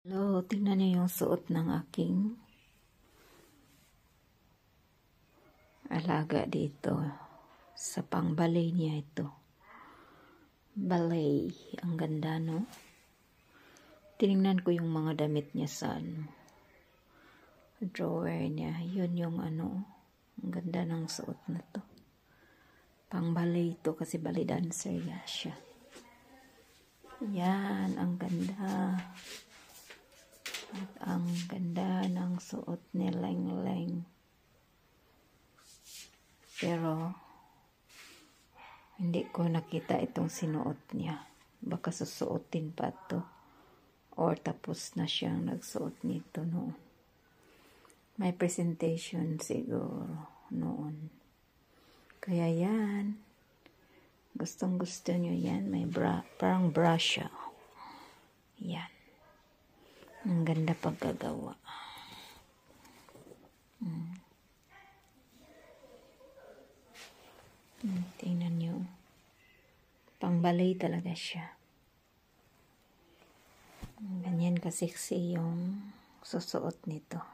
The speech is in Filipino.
Hello, tingnan niyo yung suot ng aking alaga dito. Sa pang-ballet niya ito. Ballet. Ang ganda, no? Tinignan ko yung mga damit niya sa drawer niya. Yun yung Ang ganda ng suot na to. Pang-ballet ito kasi ballet dancer siya. Yan, ang ganda. At ang ganda ng suot ni Leng Leng. Pero, hindi ko nakita itong sinuot niya. Baka susuotin pa to. Or tapos na siyang nagsuot nito noon. May presentation siguro noon. Kaya yan. Gustong gusto nyo yan. May parang brush siya. Yan. Ang ganda pagkagawa. Tingnan nyo. Pang-ballet talaga siya. Ganyan kasiksi yung susuot nito.